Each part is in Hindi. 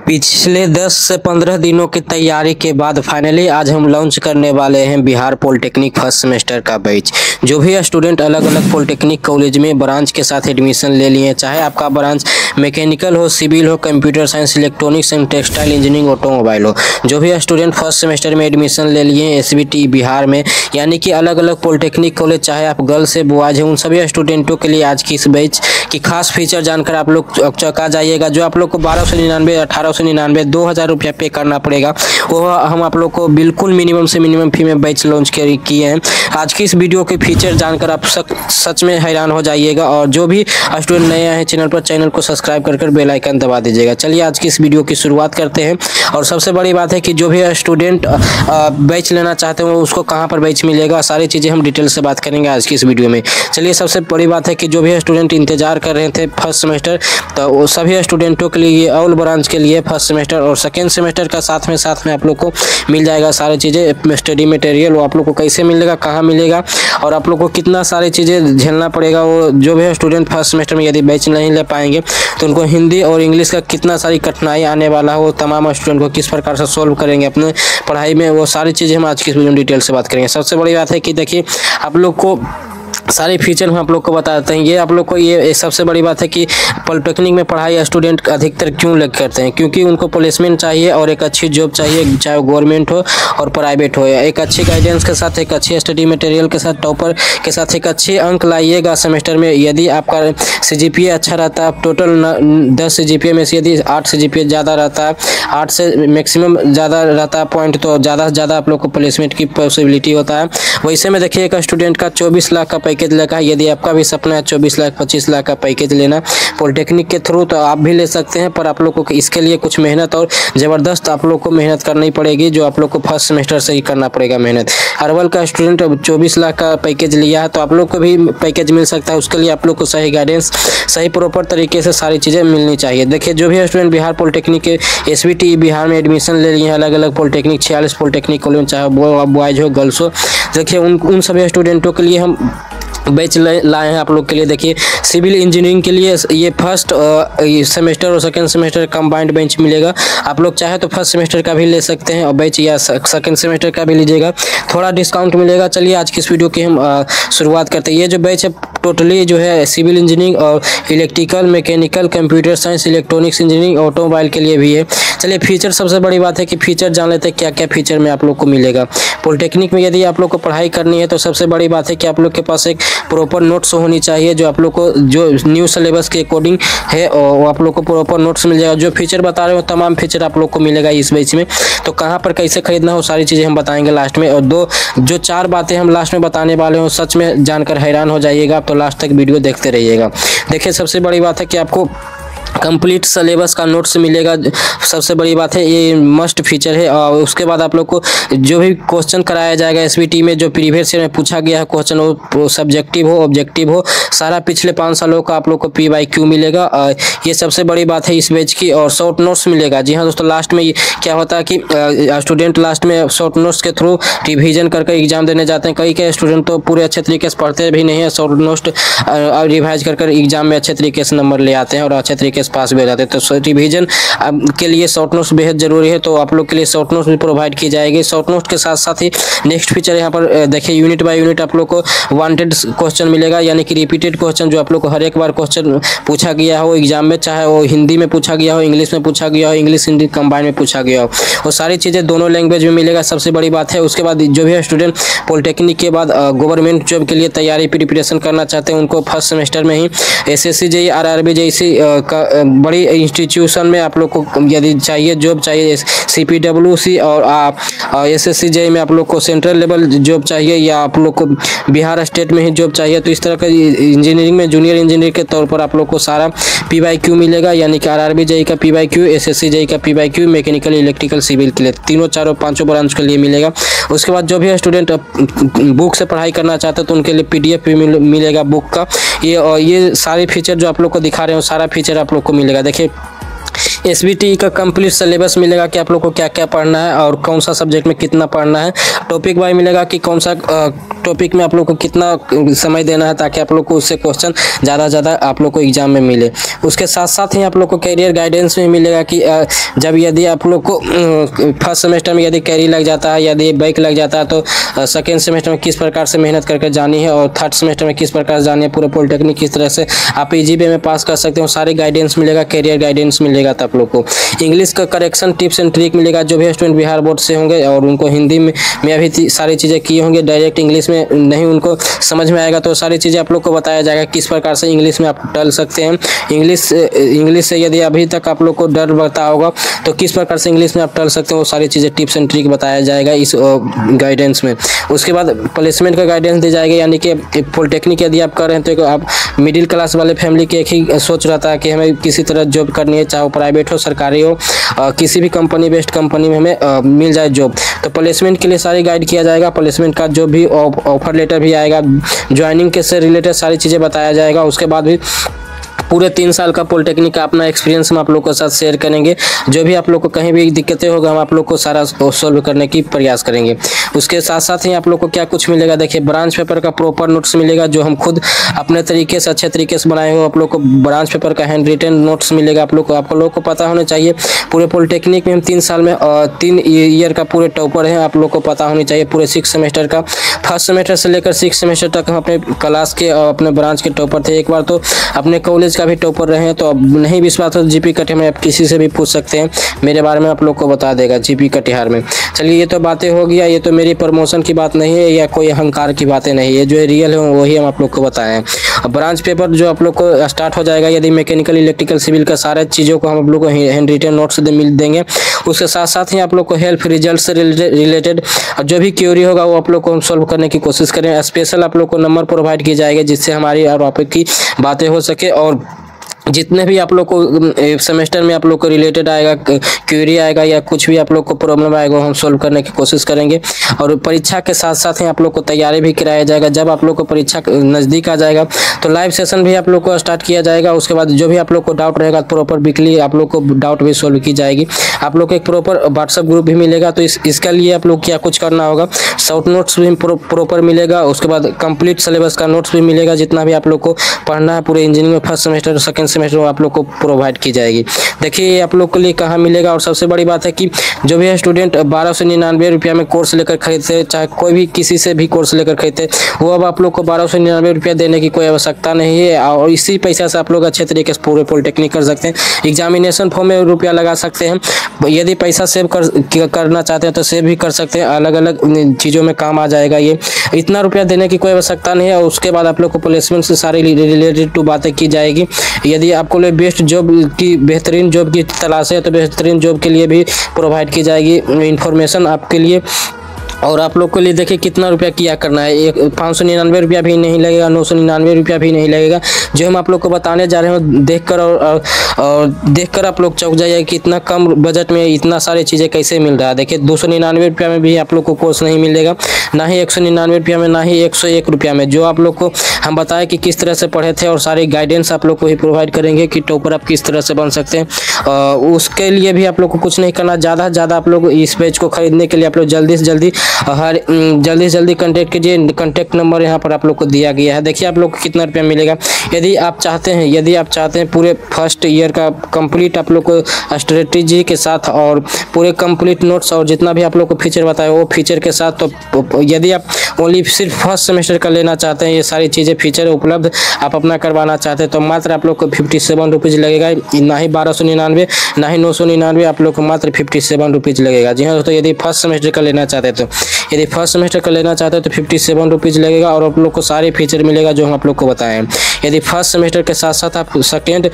पिछले 10 से 15 दिनों की तैयारी के बाद फाइनली आज हम लॉन्च करने वाले हैं बिहार पॉलिटेक्निक फर्स्ट सेमेस्टर का बैच। जो भी स्टूडेंट अलग अलग पॉलिटेक्निक कॉलेज में ब्रांच के साथ एडमिशन ले लिए, चाहे आपका ब्रांच मैकेनिकल हो, सिविल हो, computer science, electronics and textile engineering, automobile हो, जो भी स्टूडेंट फर्स्ट सेमेस्टर में एडमिशन ले लिए SBT बिहार में, यानी कि अलग अलग पॉलिटेक्निक कॉलेज, चाहे आप गर्ल्स से बॉयज हैं, उन सभी स्टूडेंटों के लिए आज की इस बैच की खास फीचर जानकर आप लोग चौंका जाइएगा। जो आप लोग को 1299, 1899, 2000 रुपया पे करना पड़ेगा, वो हम आप लोग को बिल्कुल मिनिमम से मिनिमम फी में बैच लॉन्च किए हैं। आज की इस वीडियो के फीचर जानकर आप सच में हैरान हो जाइएगा। और जो भी स्टूडेंट नए हैं चैनल पर, चैनल को सब्सक्राइब कर बेल आइकन दबा दीजिएगा। चलिए आज की इस वीडियो की शुरुआत करते हैं। और सबसे बड़ी बात है कि जो भी स्टूडेंट बैच लेना चाहते हैं उसको कहाँ पर बैच मिलेगा, सारी चीज़ें हम डिटेल से बात करेंगे आज की इस वीडियो में। चलिए सबसे बड़ी बात है कि जो भी स्टूडेंट इंतजार कर रहे थे फर्स्ट सेमेस्टर, तो वो सभी स्टूडेंटों के लिए ऑल ब्रांच के लिए फर्स्ट सेमेस्टर और सेकेंड सेमेस्टर का साथ में आप लोग को मिल जाएगा सारी चीज़ें। स्टडी मटेरियल वो आप लोग को कैसे मिलेगा, कहाँ मिलेगा और आप लोग को कितना सारी चीज़ें झेलना पड़ेगा। वो जो भी स्टूडेंट फर्स्ट सेमेस्टर में यदि बैच नहीं ले पाएंगे तो उनको हिंदी और इंग्लिश का कितना सारी कठिनाई आने वाला है, वो तमाम स्टूडेंट को किस प्रकार से सोल्व करेंगे अपने पढ़ाई में, वो सारी चीज़ें हम आज की वीडियो में डिटेल से बात करेंगे। सबसे बड़ी बात है कि देखिए आप लोग को सारे फीचर हम आप लोग को बताते हैं। ये आप लोग को ये सबसे बड़ी बात है कि पॉलिटेक्निक में पढ़ाई स्टूडेंट अधिकतर क्यों लग करते हैं, क्योंकि उनको प्लेसमेंट चाहिए और एक अच्छी जॉब चाहिए, चाहे गवर्नमेंट हो और प्राइवेट हो। एक अच्छी गाइडेंस के साथ, एक अच्छी स्टडी मटेरियल के साथ, टॉपर के साथ एक अच्छे अंक लाइएगा सेमेस्टर में। यदि आपका CGPA अच्छा रहता है, टोटल 10 CGPA में से यदि 8 CGPA ज़्यादा रहता है, 8 से मैक्सिमम ज़्यादा रहता है पॉइंट, तो ज़्यादा से ज़्यादा आप लोग को प्लेसमेंट की पॉसिबिलिटी होता है। वैसे में देखिए एक स्टूडेंट का 24 लाख का पैकेज लगा। यदि आपका भी सपना है 24 लाख 25 लाख का पैकेज लेना पॉलिटेक्निक के थ्रू, तो आप भी ले सकते हैं। पर आप लोग को इसके लिए कुछ मेहनत और ज़बरदस्त आप लोग को मेहनत करनी पड़ेगी, जो आप लोग को फर्स्ट सेमेस्टर से ही करना पड़ेगा मेहनत। अरवल का स्टूडेंट 24 लाख का पैकेज लिया है, तो आप लोग को भी पैकेज मिल सकता है। उसके लिए आप लोग को सही गाइडेंस, सही प्रॉपर तरीके से सारी चीज़ें मिलनी चाहिए। देखिए जो भी स्टूडेंट बिहार पॉलिटेक्निक के SBT बिहार में एडमिशन ले लिए हैं, अलग अलग पॉलिटेक्निक 46 पॉलिटेक्निक कॉलेज, चाहे बॉयज हो गर्ल्स हो, देखिए उन सभी स्टूडेंटों के लिए हम बैच लाए हैं आप लोग के लिए। देखिए सिविल इंजीनियरिंग के लिए ये फर्स्ट सेमेस्टर और सेकंड सेमेस्टर कंबाइंड बैच मिलेगा। आप लोग चाहे तो फर्स्ट सेमेस्टर का भी ले सकते हैं और बैच, या सेकंड सेमेस्टर का भी लीजिएगा, थोड़ा डिस्काउंट मिलेगा। चलिए आज की इस वीडियो की हम शुरुआत करते हैं। ये जो बैच है टोटली जो है सिविल इंजीनियरिंग और electrical, mechanical, computer science, electronics engineering, automobile के लिए भी है। चलिए फीचर, सबसे बड़ी बात है कि फीचर जान लेते हैं क्या क्या फीचर में आप लोग को मिलेगा। पॉलिटेक्निक में यदि आप लोग को पढ़ाई करनी है तो सबसे बड़ी बात है कि आप लोग के पास एक प्रॉपर नोट्स होनी चाहिए, जो आप लोग को जो न्यू सिलेबस के अकॉर्डिंग है और आप लोग को प्रॉपर नोट्स मिल जाएगा। जो फीचर बता रहे हो तमाम फीचर आप लोग को मिलेगा इस बैच में। तो कहाँ पर कैसे खरीदना हो सारी चीज़ें हम बताएंगे लास्ट में। और जो 4 बातें हम लास्ट में बताने वाले हो, सच में जानकर हैरान हो जाइएगा। तो लास्ट तक वीडियो देखते रहिएगा। देखिए सबसे बड़ी बात है कि आपको कंप्लीट सिलेबस का नोट्स मिलेगा। सबसे बड़ी बात है ये मस्ट फीचर है। और उसके बाद आप लोग को जो भी क्वेश्चन कराया जाएगा SBT में, जो प्रीवियस ईयर में पूछा गया है क्वेश्चन, वो सब्जेक्टिव हो, ऑब्जेक्टिव हो, सारा पिछले 5 सालों का आप लोग को PYQ मिलेगा। ये सबसे बड़ी बात है इस बैच की। और शॉर्ट नोट्स मिलेगा। जी हाँ दोस्तों, लास्ट में क्या होता है कि स्टूडेंट लास्ट में शॉर्ट नोट्स के थ्रू रिविजन करके एग्जाम देने जाते हैं। कई स्टूडेंट तो पूरे अच्छे तरीके से पढ़ते भी नहीं है, शॉर्ट नोट्स रिवाइज कर एग्जाम में अच्छे तरीके से नंबर ले आते हैं और अच्छे तरीके पास भी हो जाते हैं। तो रिवीजन के लिए शॉर्ट नोट्स बेहद जरूरी है, तो आप लोग के लिए शॉर्ट नोट्स भी प्रोवाइड की जाएगी। शॉर्ट नोट्स के साथ साथ ही नेक्स्ट फीचर यहाँ पर देखिए यूनिट बाय यूनिट आप लोग को वांटेड क्वेश्चन मिलेगा, यानी कि रिपीटेड क्वेश्चन, जो आप लोग को हर एक बार क्वेश्चन पूछा गया हो एग्जाम में, चाहे वो हिंदी में पूछा गया हो, इंग्लिश में पूछा गया हो, इंग्लिश हिंदी कंबाइन में पूछा गया हो, वो सारी चीज़ें दोनों लैंग्वेज में मिलेगा। सबसे बड़ी बात है। उसके बाद जो भी स्टूडेंट पॉलिटेक्निक के बाद गवर्नमेंट जॉब के लिए तैयारी प्रिपरेशन करना चाहते हैं, उनको फर्स्ट सेमेस्टर में ही SSC JEE RRB जैसी बड़ी इंस्टीट्यूशन में आप लोग को यदि चाहिए जॉब चाहिए, CPWC और SSC JEE में आप लोग को सेंट्रल लेवल जॉब चाहिए, या आप लोग को बिहार स्टेट में ही जॉब चाहिए, तो इस तरह का इंजीनियरिंग में जूनियर इंजीनियर के तौर पर आप लोग को सारा PYQ मिलेगा, यानी कि RRB JEE का PYQ, SSC JEE का PYQ, मैकेनिकल, इलेक्ट्रिकल, सिविल के लिए तीनों, चारों, पांचों ब्रांच के लिए मिलेगा। उसके बाद जो भी स्टूडेंट बुक से पढ़ाई करना चाहते हैं तो उनके लिए PDF भी मिलेगा बुक का। ये सारे फीचर जो आप लोग को दिखा रहे हो, सारा फीचर आप लोग को मिलेगा। देखिए एसबीटी का कंप्लीट सिलेबस मिलेगा कि आप लोग को क्या क्या पढ़ना है और कौन सा सब्जेक्ट में कितना पढ़ना है। टॉपिक वाइज मिलेगा कि कौन सा टॉपिक में आप लोग को कितना समय देना है, ताकि आप लोग को उससे क्वेश्चन ज़्यादा से ज़्यादा आप लोग को एग्जाम में मिले। उसके साथ साथ ही आप लोग को कैरियर गाइडेंस में मिलेगा कि जब यदि आप लोग को फर्स्ट सेमेस्टर में यदि कैरी लग जाता है, यदि बैक लग जाता है, तो सेकेंड सेमेस्टर में किस प्रकार से मेहनत करके जानी है और थर्ड सेमेस्टर में किस प्रकार से जानी है, पूरे पॉलिटेक्निक किस तरह से आप इजी वे में पास कर सकते हो, सारे गाइडेंस मिलेगा। कैरियर गाइडेंस मिलेगा तो आप लोग को इंग्लिश का करेक्शन टिप्स एंड ट्रिक मिलेगा। जो भी स्टूडेंट बिहार बोर्ड से होंगे और उनको हिंदी में अभी सारी चीज़ें की होंगे, डायरेक्ट इंग्लिश में नहीं उनको समझ में आएगा, तो सारी चीज़ें आप लोग को बताया जाएगा किस प्रकार से इंग्लिश में आप टल सकते हैं। इंग्लिश से यदि अभी तक आप लोग को डर लगता होगा तो किस प्रकार से इंग्लिश में आप टल सकते हो, वो सारी चीज़ें टिप्स एंड ट्रिक बताया जाएगा इस गाइडेंस में। उसके बाद प्लेसमेंट का गाइडेंस दी जाएगा, यानी कि पॉलिटेक्निक यदि आप कर रहे हैं तो आप मिडिल क्लास वाले फैमिली के एक ही सोच रहता है कि हमें किसी तरह जॉब करनी है, चाहे वो प्राइवेट हो सरकारी हो, किसी भी कंपनी बेस्ड कंपनी में हमें मिल जाए जॉब। तो प्लेसमेंट के लिए सारी गाइड किया जाएगा। प्लेसमेंट का जो भी ऑफर लेटर भी आएगा, ज्वाइनिंग के से रिलेटेड सारी चीज़ें बताया जाएगा। उसके बाद भी पूरे 3 साल का पॉलिटेक्निक का अपना एक्सपीरियंस हम आप लोग के साथ शेयर करेंगे। जो भी आप लोग को कहीं भी दिक्कतें होगा हम आप लोग को सारा सोल्व करने की प्रयास करेंगे। उसके साथ साथ ही आप लोग को क्या कुछ मिलेगा, देखिए ब्रांच पेपर का प्रॉपर नोट्स मिलेगा, जो हम खुद अपने तरीके से अच्छे तरीके से बनाए हो। आप लोग को ब्रांच पेपर का हैंड रिटन नोट्स मिलेगा। आप लोग को पता होना चाहिए पूरे पॉलिटेक्निक में हम 3 साल में 3 ईयर का पूरे टॉपर हैं। आप लोग को पता होनी चाहिए पूरे 6 सेमेस्टर का, फर्स्ट सेमेस्टर से लेकर 6 सेमेस्टर तक हम अपने क्लास के अपने ब्रांच के टॉपर थे। एक बार तो अपने कॉलेज का भी टॉपर रहे हैं, तो अब नहीं विश्वास हो जीपी कटिहार में आप किसी से भी पूछ सकते हैं, मेरे बारे में आप लोग को बता देगा जीपी कटिहार में। चलिए ये तो बातें हो गया, ये तो मेरी प्रमोशन की बात नहीं है या कोई अहंकार की बातें नहीं है, जो रियल है वही हम आप लोग को बताए हैं। अब ब्रांच पेपर जो आप लोग को स्टार्ट हो जाएगा, यदि मैकेनिकल इलेक्ट्रिकल सिविल का सारे चीज़ों को हम आप लोग को हैंड रिटन नोट्स मिल देंगे। उसके साथ साथ ही आप लोग को हेल्थ रिजल्ट से रिलेटेड जो भी क्यूरी होगा वो आप लोग को हम सॉल्व करने की कोशिश करें। स्पेशल आप लोग को नंबर प्रोवाइड किए जाएंगे जिससे हमारी और आपकी बातें हो सके, और जितने भी आप लोग को सेमेस्टर में आप लोग को रिलेटेड आएगा, क्वेरी आएगा या कुछ भी आप लोग को प्रॉब्लम आएगा, वो हम सोल्व करने की कोशिश करेंगे। और परीक्षा के साथ साथ ही आप लोग को तैयारी भी कराया जाएगा। जब आप लोग को परीक्षा नज़दीक आ जाएगा तो लाइव सेशन भी आप लोग को स्टार्ट किया जाएगा। उसके बाद जो भी आप लोग को डाउट रहेगा प्रॉपर वीकली आप लोग को डाउट भी सोल्व की जाएगी। आप लोग को एक प्रॉपर व्हाट्सअप ग्रुप भी मिलेगा, तो इसका लिए आप लोग क्या कुछ करना होगा, शॉर्ट नोट्स भी प्रॉपर मिलेगा। उसके बाद कंप्लीट सिलेबस का नोट्स भी मिलेगा, जितना भी आप लोग को पढ़ना है पूरे इंजीनियरिंग में फर्स्ट सेमेस्टर सेकंड सेमेस्टर आप लोग को प्रोवाइड की जाएगी। देखिए आप लोग के लिए कहाँ मिलेगा, और सबसे बड़ी बात है कि जो भी स्टूडेंट 1299 रुपया में कोर्स लेकर खरीदते, चाहे कोई भी किसी से भी कोर्स लेकर खरीदते, वो अब आप लोग को 1299 रुपया देने की कोई आवश्यकता नहीं है, और इसी पैसा से आप लोग अच्छे तरीके से पूरे पॉलिटेक्निक कर सकते हैं। एग्जामिनेशन फॉर्म में रुपया लगा सकते हैं, यदि पैसा सेव करना चाहते हैं तो सेव भी कर सकते हैं, अलग अलग चीज़ों में काम आ जाएगा। ये इतना रुपया देने की कोई आवश्यकता नहीं है। उसके बाद आप लोग को प्लेसमेंट से सारी रिलेटेड टू बातें की जाएगी। यदि आपको बेस्ट जॉब की बेहतरीन जॉब की तलाश है तो बेहतरीन जॉब के लिए भी प्रोवाइड की जाएगी इंफॉर्मेशन आपके लिए। और आप लोग के लिए देखिए कितना रुपया किया करना है, 599 रुपया भी नहीं लगेगा, 999 रुपया भी नहीं लगेगा। जो हम आप लोग को बताने जा रहे हैं देखकर और देखकर आप लोग चौंक जाइए कि इतना कम बजट में इतना सारी चीज़ें कैसे मिल रहा है। देखिए 299 रुपया में भी आप लोग को कोर्स नहीं मिलेगा, ना ही 199 रुपया में, ना ही 101 रुपया में। जो आप लोग को हम बताए कि किस तरह से पढ़े थे और सारी गाइडेंस आप लोग को ही प्रोवाइड करेंगे कि टॉपर आप किस तरह से बन सकते हैं। उसके लिए भी आप लोग को कुछ नहीं करना, ज़्यादा से ज़्यादा आप लोग इस पेज को खरीदने के लिए आप लोग जल्दी से जल्दी कांटेक्ट कीजिए। कांटेक्ट नंबर यहाँ पर आप लोग को दिया गया है। देखिए आप लोग को कितना रुपया मिलेगा। यदि आप चाहते हैं पूरे फर्स्ट ईयर का कंप्लीट आप लोग को स्ट्रेटेजी के साथ और पूरे कंप्लीट नोट्स और जितना भी आप लोग को फीचर बताया वो फीचर के साथ, तो यदि आप ओनली सिर्फ फर्स्ट सेमेस्टर का लेना चाहते हैं, ये सारी चीज़ें फीचर उपलब्ध आप अपना करवाना चाहते हैं, तो मात्र आप लोग को 57 रुपीज़ लगेगा। ना ही 1299 ना ही 999, आप लोग को मात्र 57 रुपीज़ लगेगा। जी हाँ दोस्तों, यदि फर्स्ट सेमेस्टर का लेना चाहते हैं यदि फर्स्ट सेमेस्टर का लेना चाहते हैं तो 57 रुपीज़ लगेगा और आप लोग को सारे फीचर मिलेगा जो हम आप लोग को बताए हैं। यदि फर्स्ट सेमेस्टर के साथ साथ आप सेकेंड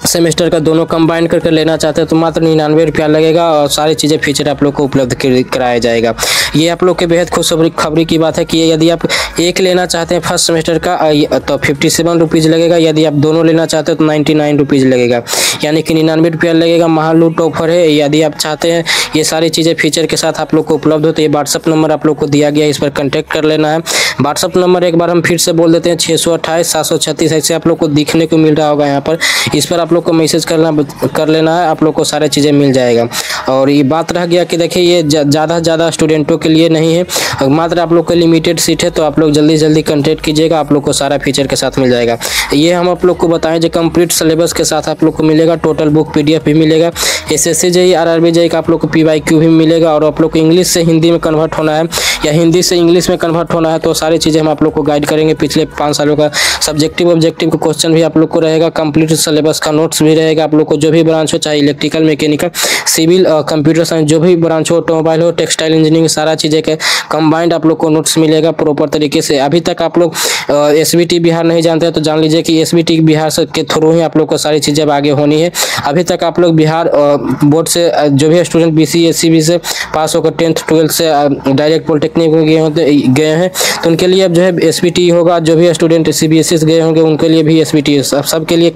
सेमेस्टर का दोनों कंबाइन करके लेना चाहते हैं तो मात्र 99 रुपया लगेगा और सारी चीज़ें फीचर आप लोग को उपलब्ध कराया जाएगा। ये आप लोग के बेहद खुशखबरी की बात है कि यदि आप एक लेना चाहते हैं फर्स्ट सेमेस्टर का तो 57 रुपीज़ लगेगा। यदि आप दोनों लेना चाहते हैं तो 99 रुपीज़ लगेगा, यानी कि 99 रुपया लगेगा। महालूट ऑफर है। यदि आप चाहते हैं ये सारी चीज़ें फीचर के साथ आप लोग को उपलब्ध हो तो ये व्हाट्सअप नंबर आप लोग को दिया गया है, इस पर कॉन्टैक्ट कर लेना है। व्हाट्सअप नंबर एक बार हम फिर से बोल देते हैं, 628 736, ऐसे आप लोग को दिखने को मिल रहा होगा यहाँ पर। इस पर आप आप लोग को मैसेज कर लेना है, आप लोग को सारी चीज़ें मिल जाएगा। और ये बात रह गया कि देखिए ये ज़्यादा से ज़्यादा स्टूडेंटों के लिए नहीं है, मात्र आप लोग को लिमिटेड सीट है, तो आप लोग जल्दी जल्दी कंटेक्ट कीजिएगा, आप लोग को सारा फीचर के साथ मिल जाएगा। ये हम आप लोग को बताएं जो कंप्लीट सिलेबस के साथ आप लोग को मिलेगा, टोटल बुक PDF भी मिलेगा, SSC JEE RRB JEE का आप लोग को PYQ भी मिलेगा, और आप लोग को इंग्लिश से हिंदी में कन्वर्ट होना है या हिंदी से इंग्लिश में कन्वर्ट होना है, तो सारी चीज़ें हम आप लोग को गाइड करेंगे। पिछले 5 सालों का सब्जेक्टिव ऑब्जेक्टिव का क्वेश्चन भी आप लोग को रहेगा, कंप्लीट सिलेबस का नोट्स भी रहेगा। आप लोग को जो भी ब्रांच हो, चाहे electrical, mechanical, civil, computer science, जो भी ब्रांच हो, ऑटोमोबाइल हो, टेक्सटाइल इंजीनियरिंग, सारा चीज़ें के कंबाइंड आप लोग को नोट्स मिलेगा प्रॉपर तरीके से। अभी तक आप लोग SBT बिहार नहीं जानते हैं तो जान लीजिए कि SBT बिहार के थ्रू ही आप लोग को सारी चीज़ें आगे होनी है। अभी तक आप लोग बिहार बोर्ड से जो भी स्टूडेंट BC SCB से पास होकर 10th 12th से डायरेक्ट पॉलिटेक्निक में गए हैं, तो उनके लिए अब जो है SBT होगा। जो भी स्टूडेंट CBSE से गए होंगे उनके लिए भी SBT, अब सबके लिए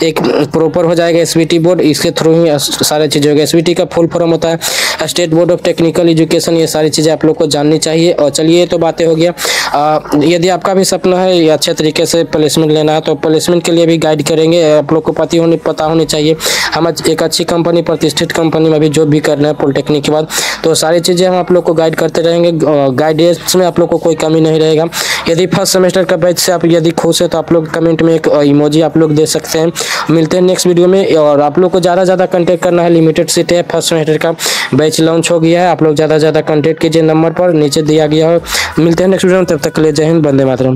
एक प्रॉपर हो जाएगा SBT बोर्ड, इसके थ्रू ही सारी चीज़ें होगी। SBT का फुल फॉर्म होता है state board of technical education. ये सारी चीज़ें आप लोग को जाननी चाहिए। और चलिए, तो बातें हो गया। यदि आपका भी सपना है अच्छे तरीके से प्लेसमेंट लेना है, तो प्लेसमेंट के लिए भी गाइड करेंगे। आप लोग को पता होनी चाहिए हम एक अच्छी कंपनी, प्रतिष्ठित कंपनी में भी जॉब भी करना है पॉलिटेक्निक के बाद, तो सारी चीज़ें हम आप लोग को गाइड करते रहेंगे। गाइडेंस में आप लोग को कोई कमी नहीं रहेगा। यदि फर्स्ट सेमेस्टर का बैच से आप यदि खुश है तो आप लोग कमेंट में एक इमोजी आप लोग दे सकते हैं। मिलते हैं नेक्स्ट वीडियो में। और आप लोग को ज़्यादा से ज़्यादा कंटेक्ट करना है, लिमिटेड सीट है, फर्स्ट सेमेस्टर का बैच लॉन्च हो गया है। आप लोग ज़्यादा से ज़्यादा कंटेक्ट कीजिए, नंबर पर नीचे दिया गया हो। मिलते हैं नेक्स्ट वीडियो में, तब तक के लिए जय हिंद, वंदे मातरम।